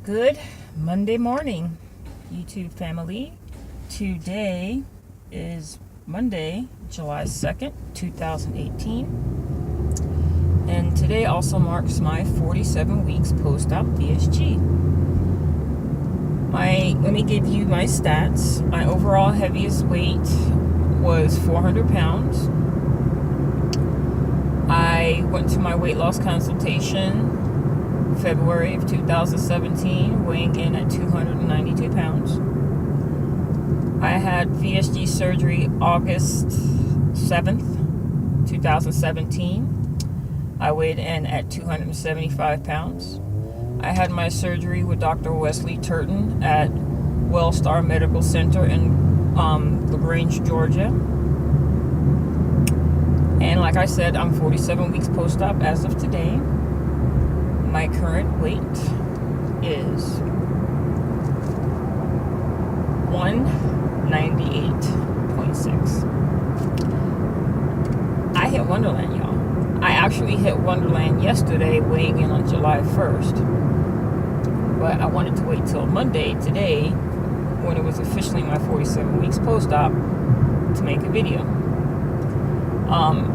Good Monday morning, YouTube family. Today is Monday, July 2nd, 2018. And today also marks my 47 weeks post-op VSG. Let me give you my stats. My overall heaviest weight was 400 pounds. I went to my weight loss consultation February of 2017, weighing in at 292 pounds. I had VSG surgery August 7th, 2017. I weighed in at 275 pounds. I had my surgery with Dr. Wesley Turton at Wellstar Medical Center in LaGrange, Georgia. And like I said, I'm 47 weeks post-op as of today. My current weight is 198.6. I hit Wonderland, y'all. I actually hit Wonderland yesterday, weighing in on July 1st. But I wanted to wait till Monday, today, when it was officially my 47 weeks post-op, to make a video.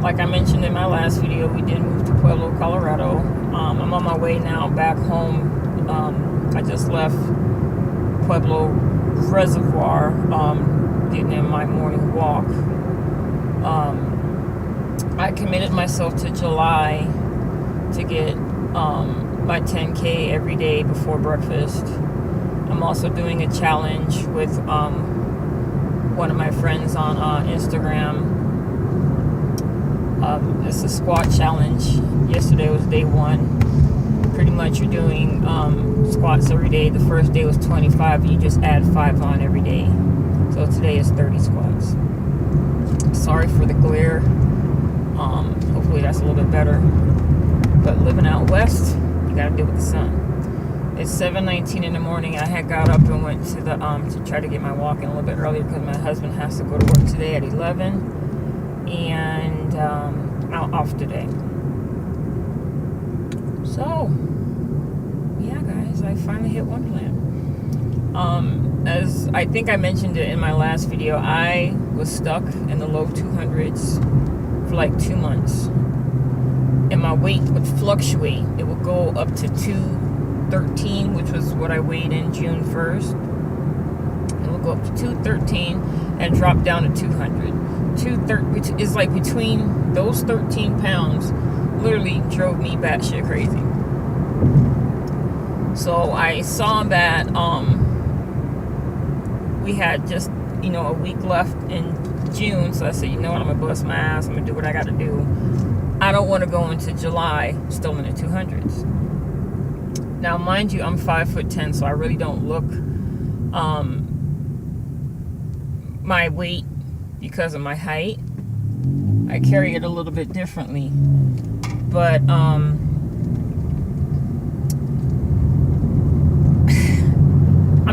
Like I mentioned in my last video, we did move to Pueblo, Colorado. I'm on my way now back home. I just left Pueblo Reservoir, getting in my morning walk. I committed myself to July to get my 10K every day before breakfast. I'm also doing a challenge with one of my friends on Instagram. It's a squat challenge. Yesterday was day one. Pretty much you're doing squats every day. The first day was 25, and you just add 5 on every day. So today is 30 squats. Sorry for the glare. Hopefully that's a little bit better. But living out west, you gotta deal with the sun. It's 7:19 in the morning. I had got up and went to the to try to get my walk in a little bit earlier because my husband has to go to work today at 11. And I'm off today. So, yeah, guys, I finally hit Wonderland. As I think I mentioned it in my last video, I was stuck in the low 200s for like 2 months. And my weight would fluctuate. It would go up to 213, which was what I weighed in June 1st. It would go up to 213 and drop down to 200. 230, which is like between those 13 pounds, literally drove me batshit crazy. So I saw that we had just a week left in June, so I said, you know what, I'm gonna bust my ass. I'm gonna do what I gotta do. I don't want to go into July still in the 200s. Now, mind you, I'm 5'10", so I really don't look my weight. Because of my height, I carry it a little bit differently. But I'm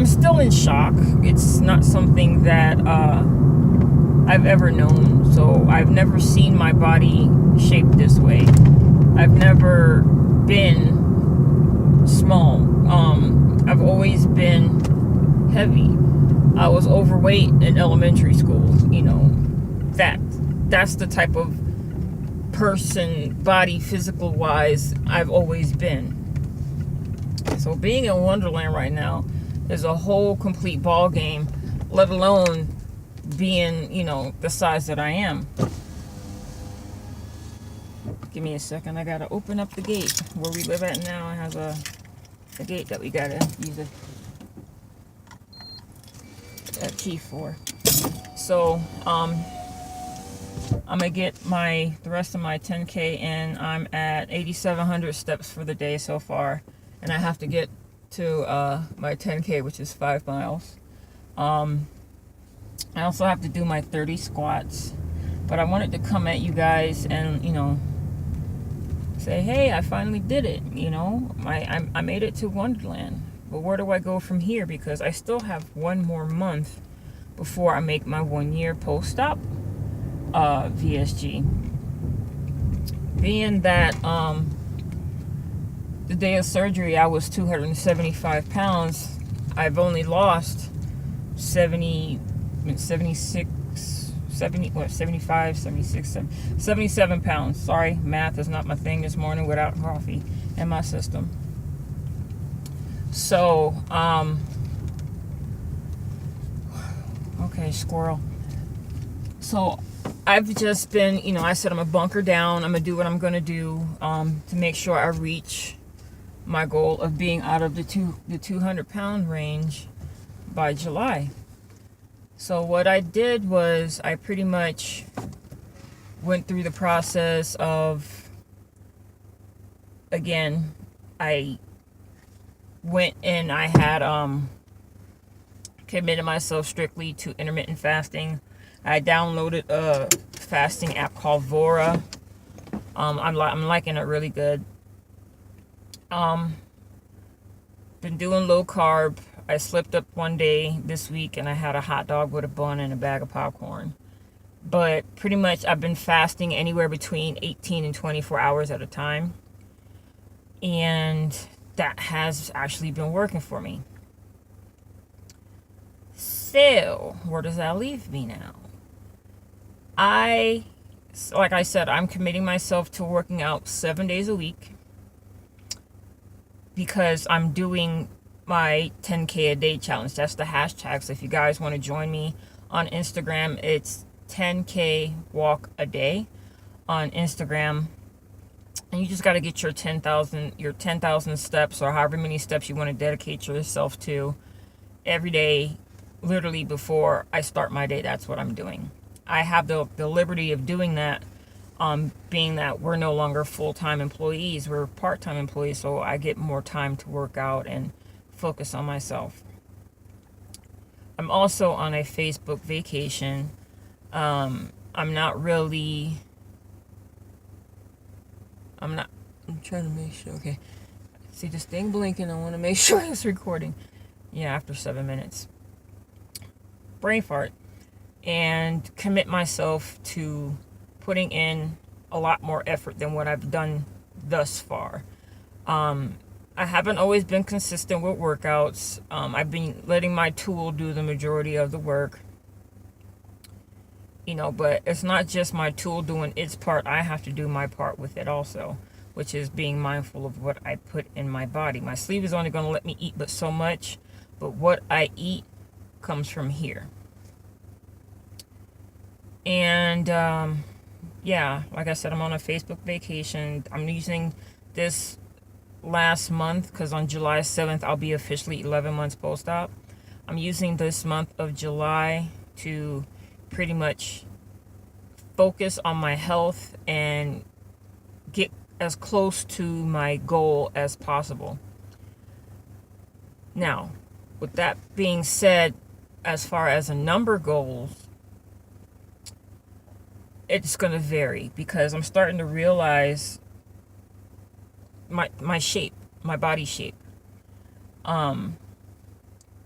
still in shock. It's not something that I've ever known. So I've never seen my body shaped this way. I've never been small. I've always been heavy. I was overweight in elementary school. That's the type of person, body, physical wise, I've always been. So being in Wonderland right now is a whole complete ball game, let alone being, the size that I am. Give me a second. I gotta open up the gate where we live at now. It has a gate that we gotta use a key for. So I'm gonna get the rest of my 10K in. I'm at 8,700 steps for the day so far, and I have to get to my 10K, which is 5 miles. I also have to do my 30 squats, but I wanted to come at you guys and say, hey, I finally did it. I made it to Wonderland. But where do I go from here? Because I still have 1 more month before I make my 1 year post-op VSG. Being that The day of surgery, I was 275 pounds. I've only lost 77 pounds. Sorry, math is not my thing this morning without coffee in my system. So, okay, squirrel. So, I've just been, I said I'm going to bunker down. I'm going to do what I'm going to do to make sure I reach my goal of being out of the 200 pound range by July. So what I did was I pretty much went through the process of, again, I went and I had committed myself strictly to intermittent fasting. I downloaded a fasting app called Vora. I'm liking it really good. Been doing low carb. I slipped up one day this week and I had a hot dog with a bun and a bag of popcorn. But pretty much I've been fasting anywhere between 18 and 24 hours at a time. And that has actually been working for me. So, where does that leave me now? Like I said, I'm committing myself to working out 7 days a week because I'm doing my 10K a day challenge. That's the hashtag. So if you guys want to join me on Instagram, it's 10K walk a day on Instagram. And you just got to get your 10,000 steps or however many steps you want to dedicate yourself to every day. Literally before I start my day, that's what I'm doing. I have the liberty of doing that, being that we're no longer full-time employees, we're part-time employees, so I get more time to work out and focus on myself. I'm also on a Facebook vacation. I'm trying to make sure, okay. See this thing blinking, I want to make sure it's recording. Yeah, after 7 minutes. Brain fart. And commit myself to putting in a lot more effort than what I've done thus far. I haven't always been consistent with workouts. I've been letting my tool do the majority of the work. But it's not just my tool doing its part. I have to do my part with it also, which is being mindful of what I put in my body. My sleeve is only going to let me eat but so much, but what I eat comes from here. And like I said, I'm on a Facebook vacation. I'm using this last month because on July 7th I'll be officially 11 months post-op. I'm using this month of July to pretty much focus on my health and get as close to my goal as possible. Now, with that being said, as far as a number goes, it's going to vary because I'm starting to realize my shape, my body shape.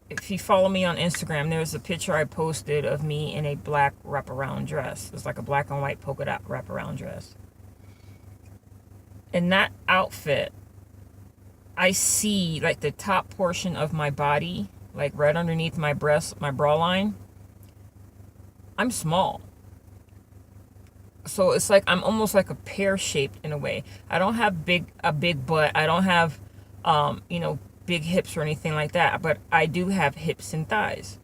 If you follow me on Instagram, there's a picture I posted of me in a black wraparound dress. It's like a black and white polka dot wraparound dress. In that outfit, I see like the top portion of my body, like right underneath my breast, my bra line. I'm small. So it's like I'm almost like a pear-shaped in a way. I don't have a big butt. I don't have, big hips or anything like that. But I do have hips and thighs.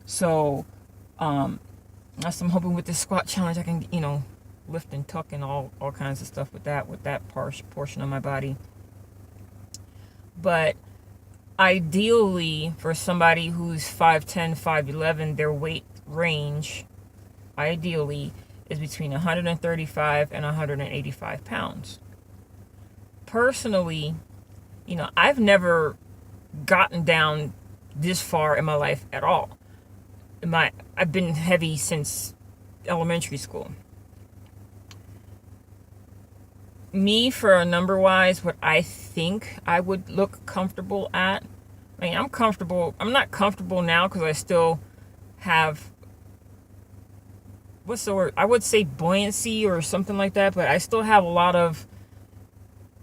So that's I'm hoping with this squat challenge I can, lift and tuck and all kinds of stuff with that portion of my body. But ideally, for somebody who's 5'10", 5'11", their weight range, ideally, is between 135 and 185 pounds. Personally, I've never gotten down this far in my life at all. I've been heavy since elementary school. Me, for a number-wise, what I think I would look comfortable at, I'm comfortable. I'm not comfortable now because I still have, what's the word? I would say buoyancy or something like that, but I still have a lot of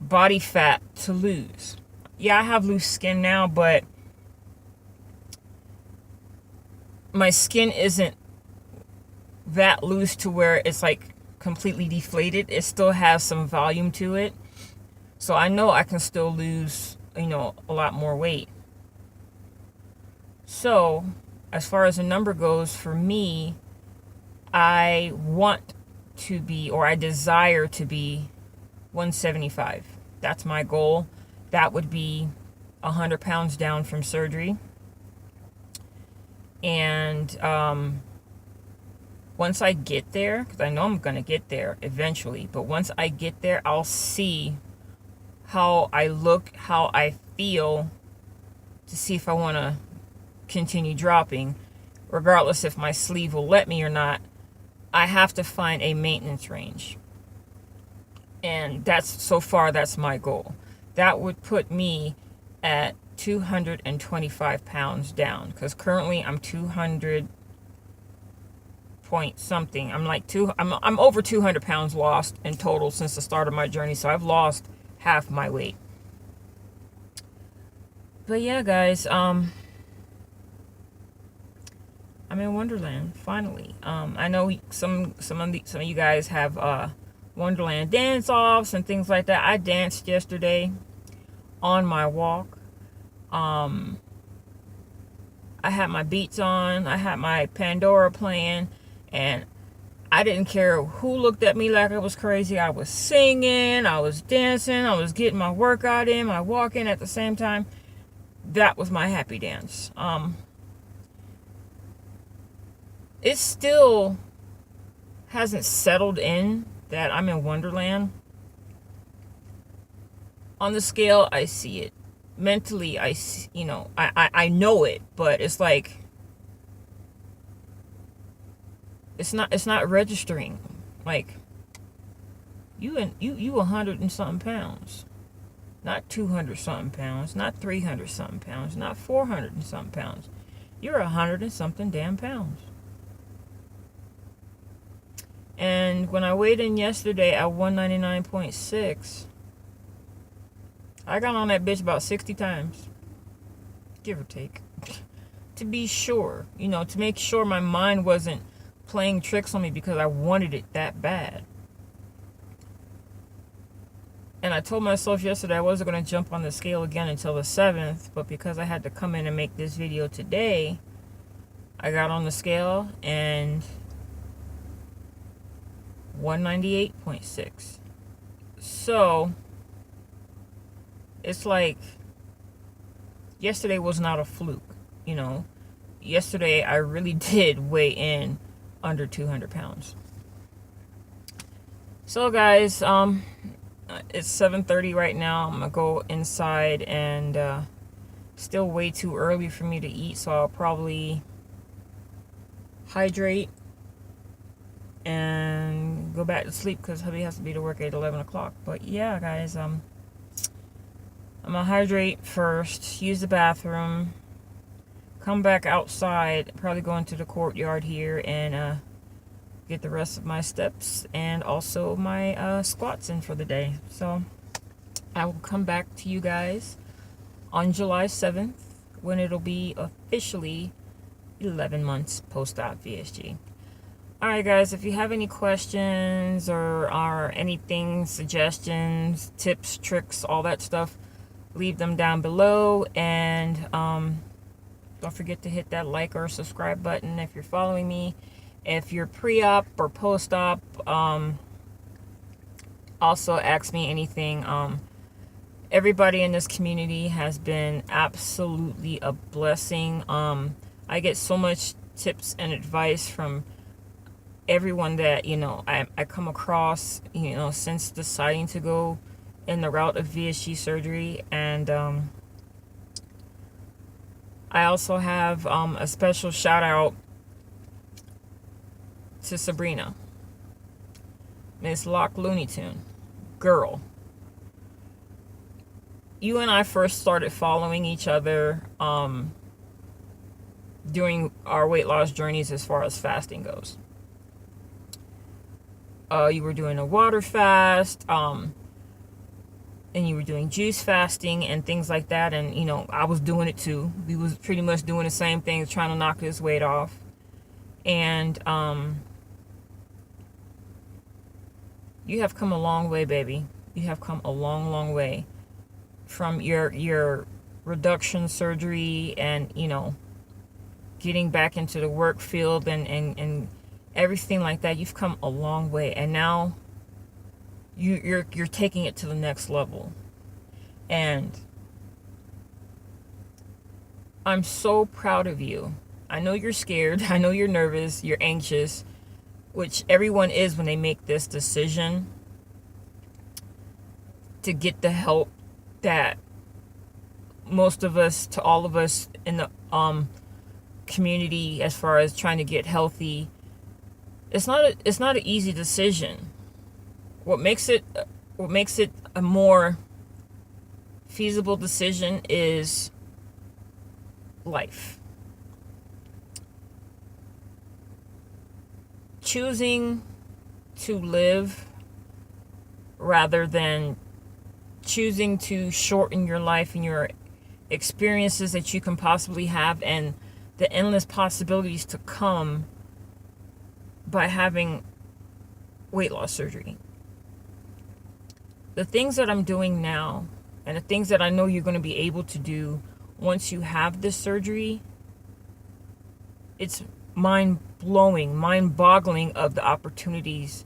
body fat to lose. Yeah, I have loose skin now, but my skin isn't that loose to where it's like completely deflated. It still has some volume to it. So I know I can still lose, a lot more weight. So as far as the number goes, for me, I want to be, or I desire to be 175. That's my goal. That would be 100 pounds down from surgery. And once I get there, because I know I'm going to get there eventually, but once I get there, I'll see how I look, how I feel, to see if I want to continue dropping, regardless if my sleeve will let me or not. I have to find a maintenance range. And so far, that's my goal. That would put me at 225 pounds down, because currently I'm 200 point something. I'm over 200 pounds lost in total since the start of my journey. So I've lost half my weight. But yeah, guys, I'm in Wonderland finally. I know some of you guys have Wonderland dance offs and things like that. I danced yesterday on my walk. I had my beats on. I had my Pandora playing, and I didn't care who looked at me like I was crazy. I was singing, I was dancing, I was getting my workout in, my walk in at the same time. That was my happy dance. It still hasn't settled in that I'm in Wonderland. On the scale, I see it. Mentally, I know it, but it's like it's not registering. Like you 100 and something pounds, not 200 something pounds, not 300 something pounds, not 400 and something pounds. You're 100 and something damn pounds. And when I weighed in yesterday at 199.6, I got on that bitch about 60 times, give or take, to be sure, to make sure my mind wasn't playing tricks on me, because I wanted it that bad. And I told myself yesterday I wasn't going to jump on the scale again until the 7th, but because I had to come in and make this video today, I got on the scale and 198.6. So it's like yesterday was not a fluke. Yesterday I really did weigh in under 200 pounds. So guys, it's 7:30 right now. I'm gonna go inside, and still way too early for me to eat, so I'll probably hydrate and go back to sleep, because hubby has to be to work at 11 o'clock. But yeah, guys, I'm gonna hydrate first, use the bathroom, come back outside, probably go into the courtyard here and get the rest of my steps and also my squats in for the day. So I will come back to you guys on July 7th when it'll be officially 11 months post-op VSG. Alright guys, if you have any questions or anything, suggestions, tips, tricks, all that stuff, leave them down below. And don't forget to hit that like or subscribe button if you're following me. If you're pre-op or post-op, also ask me anything. Everybody in this community has been absolutely a blessing. I get so much tips and advice from everyone that I come across since deciding to go in the route of VSG surgery. And I also have a special shout out to Sabrina, Miss Lock Looney Tune girl. You and I first started following each other during our weight loss journeys as far as fasting goes. You were doing a water fast. and you were doing juice fasting and things like that, and I was doing it too. We was pretty much doing the same thing, trying to knock this weight off. And you have come a long way, baby. You have come a long, long way from your reduction surgery, and getting back into the work field and everything like that. You've come a long way, and now you're taking it to the next level. And I'm so proud of you. I know you're scared. I know you're nervous. You're anxious, which everyone is when they make this decision to get the help that most of us, to all of us in the community, as far as trying to get healthy. It's not an easy decision. What makes it a more feasible decision is life. Choosing to live rather than choosing to shorten your life and your experiences that you can possibly have, and the endless possibilities to come by having weight loss surgery. The things that I'm doing now, and the things that I know you're going to be able to do once you have this surgery, it's mind-blowing, mind-boggling of the opportunities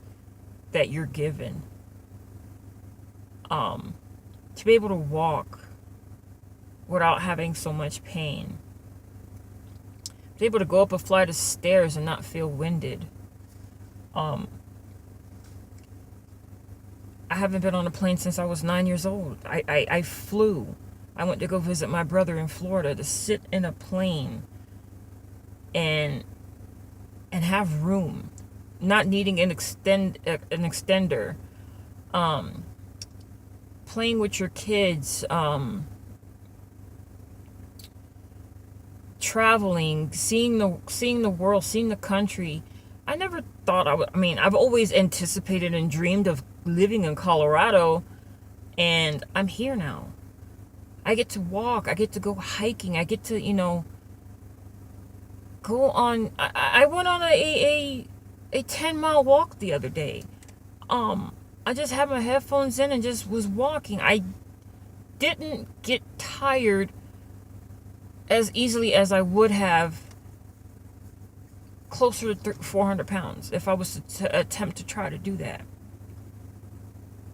that you're given. To be able to walk without having so much pain. To be able to go up a flight of stairs and not feel winded. I haven't been on a plane since I was 9 years old. I flew. I went to go visit my brother in Florida, to sit in a plane and have room, not needing an extender, playing with your kids, traveling, seeing the world, seeing the country. I never thought I've always anticipated and dreamed of living in Colorado, and I'm here now. I get to walk, I get to go hiking, I get to, go on. I went on a 10-mile walk the other day. I just had my headphones in and just was walking. I didn't get tired as easily as I would have closer to 400 pounds if I was to attempt to try to do that.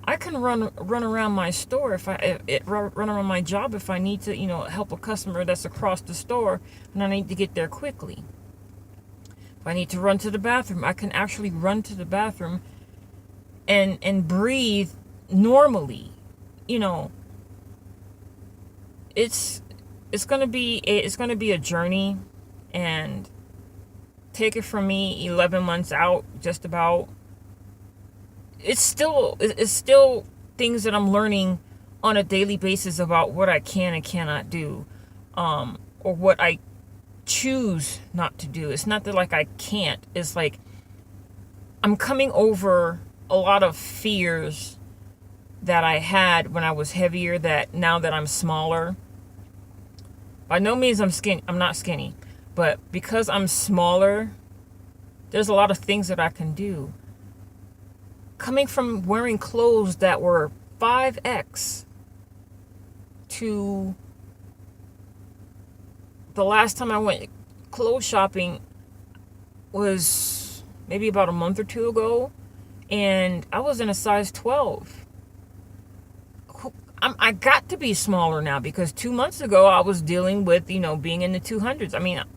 I can run around my store run around my job if I need to, help a customer that's across the store and I need to get there quickly. If I need to run to the bathroom, I can actually run to the bathroom and breathe normally. It's gonna be a journey, and take it from me, 11 months out, just about. It's still things that I'm learning on a daily basis about what I can and cannot do, or what I choose not to do. It's not that I can't. It's I'm coming over a lot of fears that I had when I was heavier, that now that I'm smaller. By no means I'm not skinny, but because I'm smaller, there's a lot of things that I can do. Coming from wearing clothes that were 5X to the last time I went clothes shopping was maybe about a month or two ago, and I was in a size 12. I got to be smaller now, because 2 months ago I was dealing with, being in the 200s.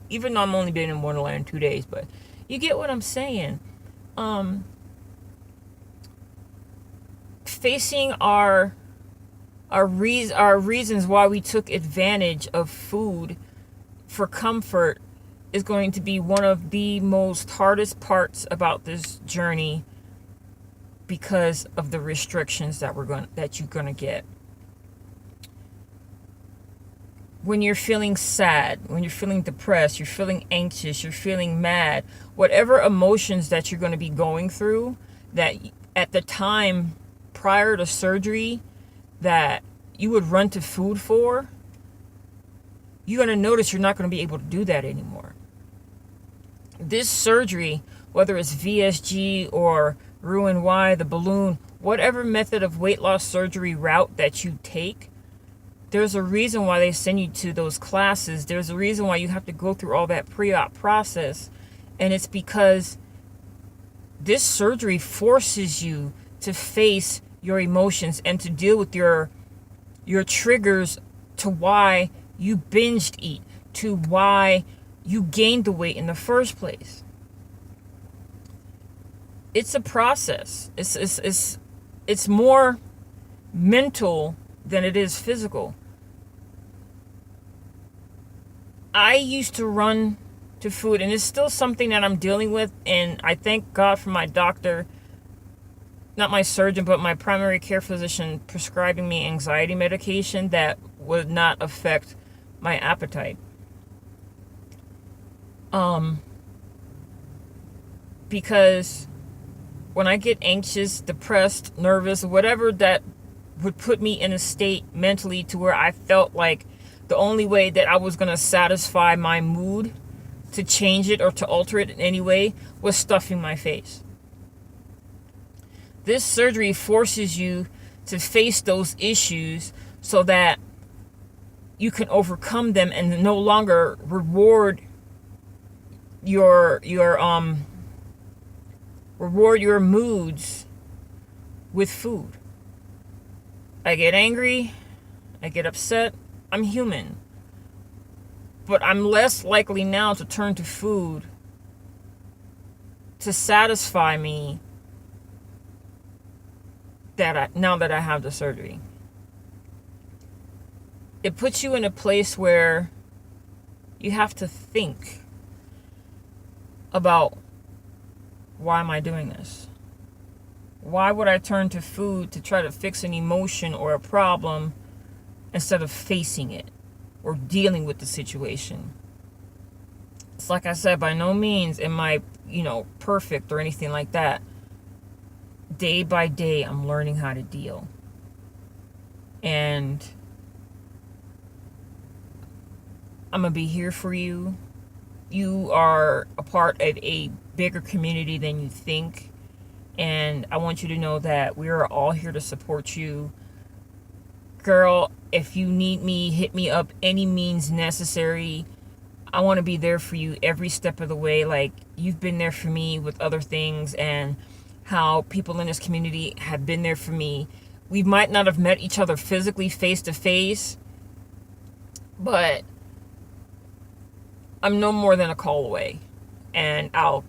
Even though I'm only been in Wonderland 2 days, but you get what I'm saying. Facing our reasons why we took advantage of food for comfort is going to be one of the most hardest parts about this journey, because of the restrictions that you're gonna get. When you're feeling sad, when you're feeling depressed, you're feeling anxious, you're feeling mad, whatever emotions that you're going to be going through, that at the time prior to surgery, that you would run to food for, you're going to notice you're not going to be able to do that anymore. This surgery, whether it's VSG or Roux-en-Y, the balloon, whatever method of weight loss surgery route that you take, there's a reason why they send you to those classes. There's a reason why you have to go through all that pre-op process. And it's because this surgery forces you to face your emotions and to deal with your triggers to why you binged eat, to why you gained the weight in the first place. It's a process. It's more mental than it is physical. I used to run to food, and it's still something that I'm dealing with, and I thank God for my doctor, not my surgeon, but my primary care physician prescribing me anxiety medication that would not affect my appetite. Because when I get anxious, depressed, nervous, whatever that would put me in a state mentally to where I felt like the only way that I was going to satisfy my mood to change it or to alter it in any way was stuffing my face. This surgery forces you to face those issues so that you can overcome them and no longer reward your moods with food. I get angry, I get upset, I'm human. But I'm less likely now to turn to food to satisfy me now that I have the surgery. It puts you in a place where you have to think about, why am I doing this? Why would I turn to food to try to fix an emotion or a problem instead of facing it or dealing with the situation? It's like I said, by no means am I, perfect or anything like that. Day by day, I'm learning how to deal. And I'm going to be here for you. You are a part of a bigger community than you think. And I want you to know that we are all here to support you. Girl, if you need me, hit me up any means necessary. I want to be there for you every step of the way. Like you've been there for me with other things, and how people in this community have been there for me. We might not have met each other physically face to face, but I'm no more than a call away. And I'll,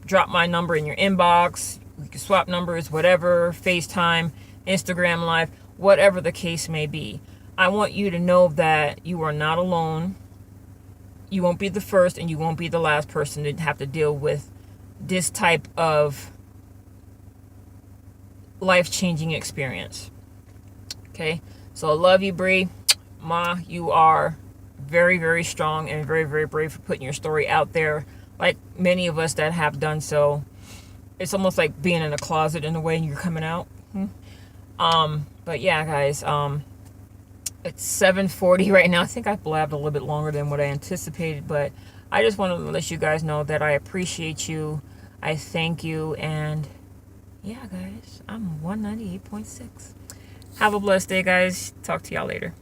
drop my number in your inbox. We can swap numbers, whatever, FaceTime, Instagram Live, whatever the case may be. I want you to know that you are not alone. You won't be the first and you won't be the last person to have to deal with this type of life-changing experience. Okay? So I love you, Bree. Ma, you are very, very strong and very, very brave for putting your story out there. Like many of us that have done so. It's almost like being in a closet in a way and you're coming out. But yeah, guys, it's 7:40 right now. I think I blabbed a little bit longer than what I anticipated, but I just want to let you guys know that I appreciate you. I thank you. And yeah, guys, I'm 198.6. Have a blessed day, guys. Talk to y'all later.